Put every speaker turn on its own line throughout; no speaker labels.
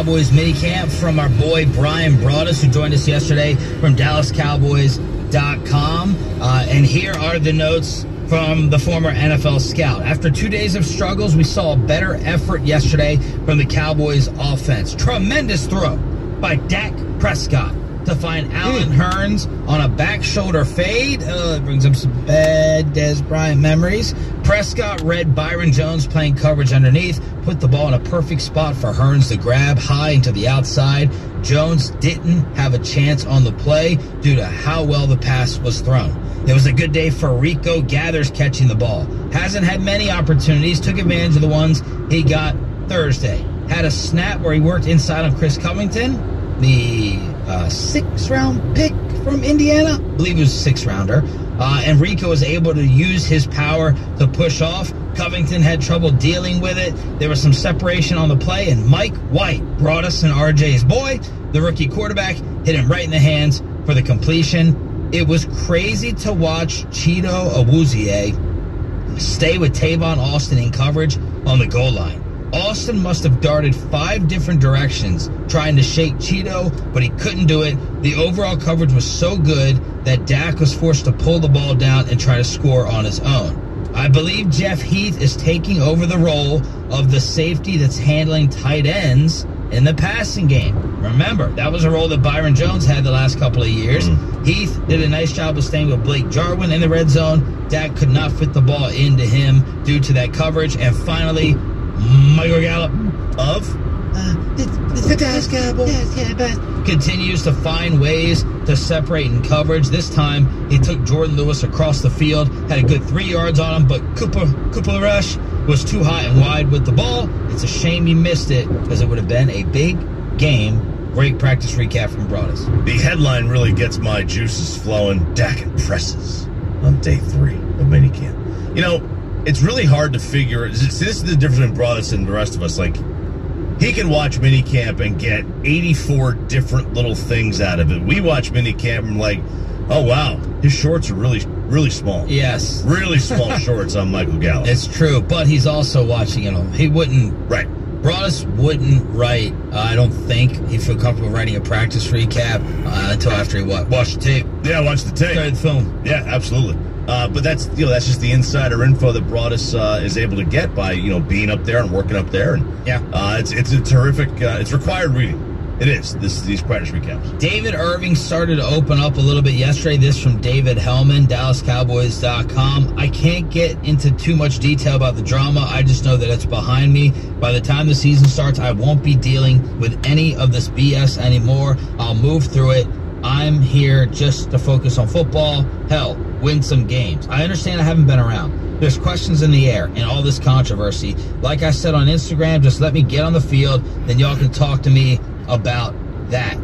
Cowboys Minicamp from our boy Brian Broaddus, who joined us yesterday from DallasCowboys.com. And here are the notes from the former NFL scout. After 2 days of struggles, we saw a better effort yesterday from the Cowboys offense. Tremendous throw by Dak Prescott to find Allen Hurns on a back shoulder fade. It brings up some bad Dez Bryant memories. Prescott read Byron Jones playing coverage underneath, put the ball in a perfect spot for Hurns to grab high into the outside. Jones didn't have a chance on the play due to how well the pass was thrown. It was a good day for Rico Gathers catching the ball. Hasn't had many opportunities, took advantage of the ones he got Thursday. Had a snap where he worked inside on Chris Covington, the 6th-round pick from Indiana. I believe he was a 6th-rounder. And Rico was able to use his power to push off. Covington had trouble dealing with it. There was some separation on the play, and Mike White brought us an RJ's boy. The rookie quarterback hit him right in the hands for the completion. It was crazy to watch Cheeto Awuzie stay with Tavon Austin in coverage on the goal line. Austin must have darted 5 different directions trying to shake Cheeto, but he couldn't do it. The overall coverage was so good that Dak was forced to pull the ball down and try to score on his own. I believe Jeff Heath is taking over the role of the safety that's handling tight ends in the passing game. Remember, that was a role that Byron Jones had the last couple of years. Heath did a nice job of staying with Blake Jarwin in the red zone. Dak could not fit the ball into him due to that coverage. And finally, Michael Gallup of the Dallas Cowboys continues to find ways to separate in coverage. This time, he took Jordan Lewis across the field, had a good 3 yards on him, but Cooper Rush was too high and wide with the ball. It's a shame he missed it because it would have been a big game. Great practice recap from Broaddus.
The headline really gets my juices flowing. Dak impresses on day 3 of minicamp. You know, it's really hard to figure. This is the difference between Broaddus and the rest of us. Like, he can watch minicamp and get 84 different little things out of it. We watch minicamp and like, oh wow, his shorts are really, really small.
Yes,
really small shorts on Michael Gallup.
It's true, but he's also watching it. He wouldn't.
Right.
Broaddus wouldn't write. I don't think he'd feel comfortable writing a practice recap until after he watched the tape.
Yeah, watch the tape.
Started the film.
Yeah, absolutely. But that's that's just the insider info that Broaddus is able to get by being up there and working up there, and it's a terrific. It's required reading. It is these practice recaps.
David Irving started to open up a little bit yesterday. This from David Hellman, DallasCowboys.com. I can't get into too much detail about the drama. I just know that it's behind me. By the time the season starts, I won't be dealing with any of this BS anymore. I'll move through it. I'm here just to focus on football. Hell, win some games. I understand I haven't been around. There's questions in the air and all this controversy. Like I said on Instagram, just let me get on the field, then y'all can talk to me about that.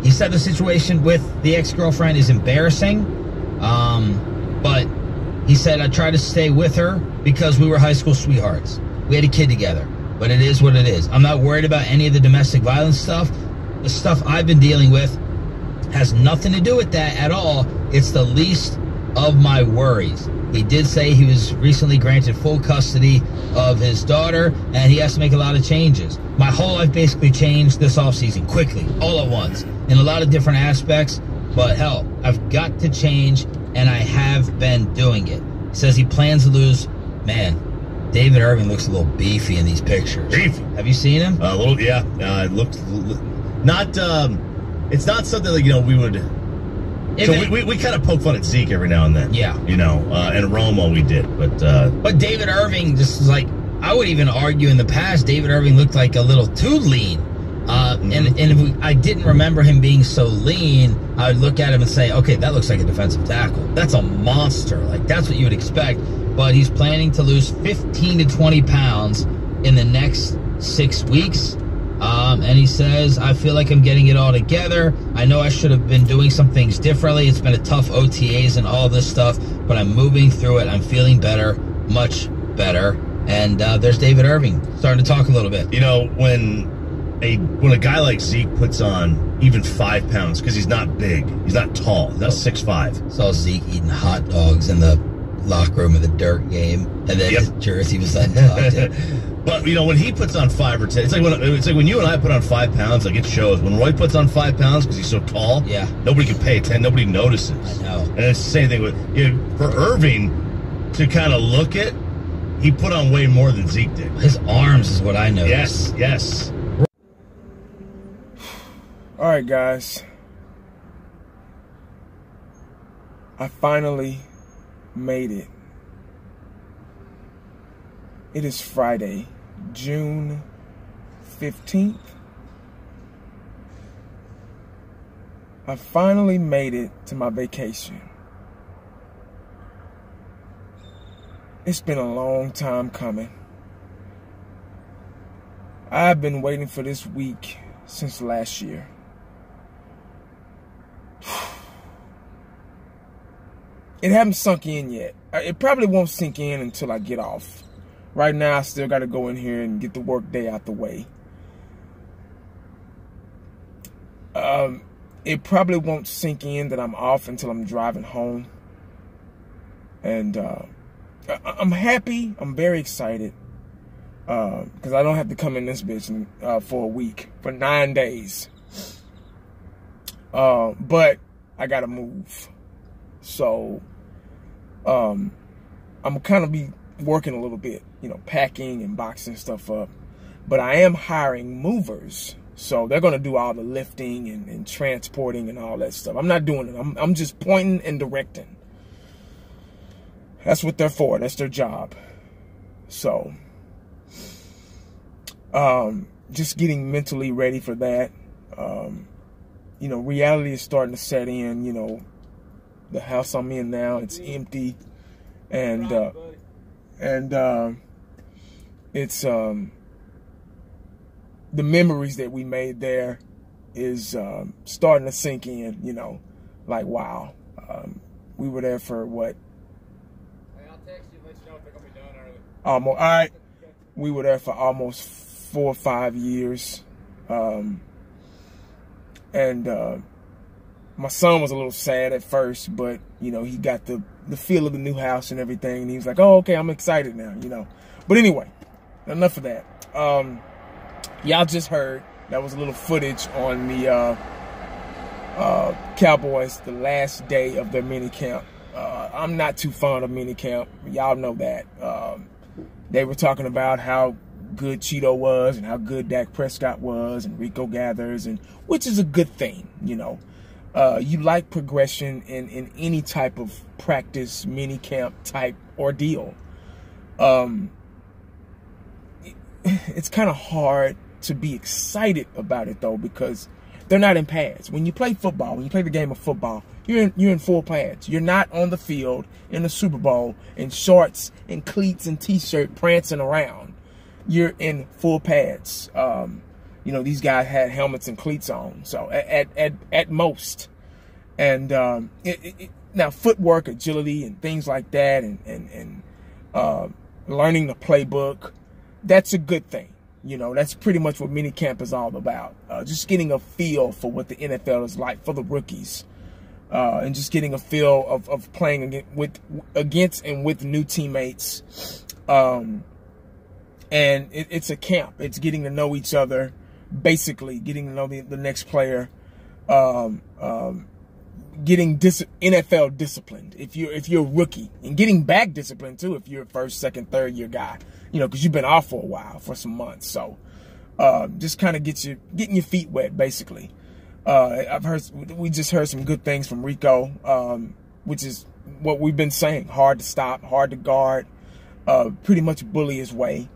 He said the situation with the ex-girlfriend is embarrassing, but he said I tried to stay with her because we were high school sweethearts. We had a kid together, but it is what it is. I'm not worried about any of the domestic violence stuff. The stuff I've been dealing with has nothing to do with that at all. It's the least of my worries. He did say he was recently granted full custody of his daughter, and he has to make a lot of changes. My whole life basically changed this offseason, quickly, all at once, in a lot of different aspects, but hell, I've got to change, and I have been doing it. He says he plans to lose. Man, David Irving looks a little beefy in these pictures.
Beefy.
Have you seen him?
A little, yeah. It looked not. It's not something like we would. So we kind of poke fun at Zeke every now and then. Yeah. And Romo we did, but
David Irving just like, I would even argue in the past, David Irving looked like a little too lean. And if I didn't remember him being so lean, I would look at him and say, okay, that looks like a defensive tackle. That's a monster. Like, that's what you would expect. But he's planning to lose 15 to 20 pounds in the next 6 weeks. And he says, I feel like I'm getting it all together. I know I should have been doing some things differently. It's been a tough OTAs and all this stuff, but I'm moving through it. I'm feeling better, much better. And there's David Irving starting to talk a little bit.
When a guy like Zeke puts on even 5 pounds, because he's not big, he's not tall, he's not 6'5".
Saw Zeke eating hot dogs in the locker room of the Dirt game, and then his jersey was untucked.
But you know, when he puts on 5 or 10, it's like when you and I put on 5 pounds, like it shows. When Roy puts on 5 pounds because he's so tall,
yeah,
nobody can pay attention. Nobody notices.
I know.
And it's the same thing with for Irving to kind of look at. He put on way more than Zeke did.
His arms is what I noticed.
Yes.
All right, guys. I finally made it. It is Friday, June 15th. I finally made it to my vacation. It's been a long time coming. I've been waiting for this week since last year. It hasn't sunk in yet. It probably won't sink in until I get off. Right now, I still got to go in here and get the work day out the way. It probably won't sink in that I'm off until I'm driving home. And I'm happy. I'm very excited. Because I don't have to come in this bitch for a week. For 9 days. But I got to move. So, I'm kind of be working a little bit, you know, packing and boxing stuff up. But I am hiring movers. So they're going to do all the lifting and transporting and all that stuff. I'm not doing it. I'm just pointing and directing. That's what they're for. That's their job. So, just getting mentally ready for that. You know, reality is starting to set in, you know. The house I'm in now, it's empty, and it's the memories that we made there is starting to sink in. You know, like wow, we were there for what?
Hey, I'll text you and let you know if they're gonna be done early.
Almost. All right, we were there for almost 4 or 5 years, and. My son was a little sad at first, but, you know, he got the feel of the new house and everything. And he was like, oh, okay, I'm excited now, you know. But anyway, enough of that. Y'all just heard, that was a little footage on the Cowboys, the last day of their minicamp. I'm not too fond of minicamp. Y'all know that. They were talking about how good Cheeto was and how good Dak Prescott was and Rico Gathers, and which is a good thing, you know. You like progression in any type of practice, mini camp type ordeal. It's kind of hard to be excited about it though, because they're not in pads. When you play football, when you play the game of football, you're in full pads. You're not on the field in the Super Bowl in shorts and cleats and t-shirt prancing around. You're in full pads. You know, these guys had helmets and cleats on, so at most. And now footwork, agility, and things like that, and learning the playbook, that's a good thing. You know, that's pretty much what minicamp is all about. Just getting a feel for what the NFL is like for the rookies, and just getting a feel of playing against and with new teammates. And it's a camp. It's getting to know each other. Basically, getting to know the next player, getting NFL disciplined if you're a rookie, and getting back disciplined too if you're a first, second, third year guy. You know, because you've been off for a while, for some months. So, just kind of getting your feet wet, basically. We just heard some good things from Rico, which is what we've been saying: hard to stop, hard to guard, pretty much bully his way.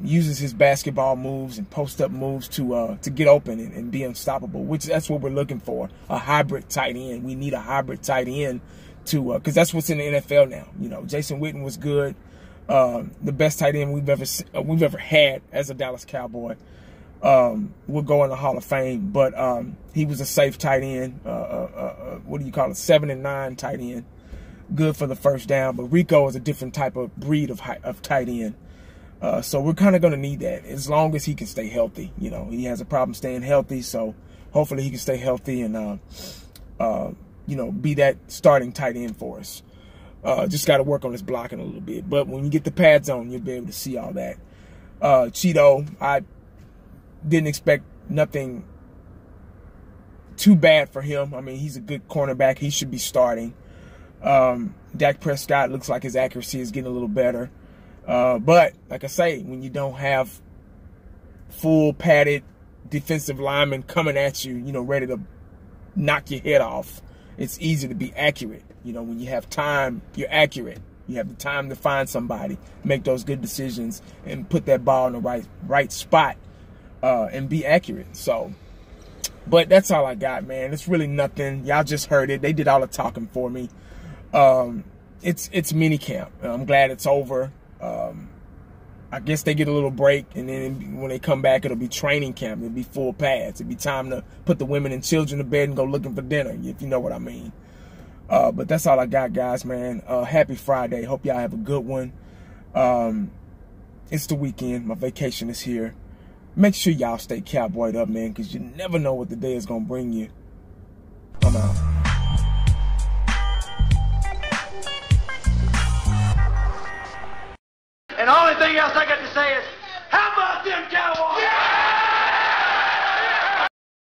Uses his basketball moves and post-up moves to get open and be unstoppable, which that's what we're looking for, a hybrid tight end. We need a hybrid tight end because that's what's in the NFL now. You know, Jason Witten was good, the best tight end we've ever had as a Dallas Cowboy. Will go in the Hall of Fame, but he was a safe tight end. What do you call it? 7 and 9 tight end, good for the first down. But Rico is a different type of breed of tight end. So we're kind of going to need that as long as he can stay healthy. You know, he has a problem staying healthy, so hopefully he can stay healthy and, you know, be that starting tight end for us. Just got to work on his blocking a little bit. But when you get the pads on, you'll be able to see all that. Cheeto, I didn't expect nothing too bad for him. I mean, he's a good cornerback. He should be starting. Dak Prescott looks like his accuracy is getting a little better. But, like I say, when you don't have full padded defensive linemen coming at you, you know, ready to knock your head off, it's easy to be accurate. You know, when you have time, you're accurate. You have the time to find somebody, make those good decisions, and put that ball in the right spot, and be accurate. So, but that's all I got, man. It's really nothing. Y'all just heard it. They did all the talking for me. It's minicamp. I'm glad it's over. I guess they get a little break, and then when they come back, it'll be training camp. It'll be full pads. It'll be time to put the women and children to bed and go looking for dinner, if you know what I mean. But that's all I got, guys, man. Happy Friday. Hope y'all have a good one. It's the weekend. My vacation is here. Make sure y'all stay cowboyed up, man, because you never know what the day is going to bring you. I'm out.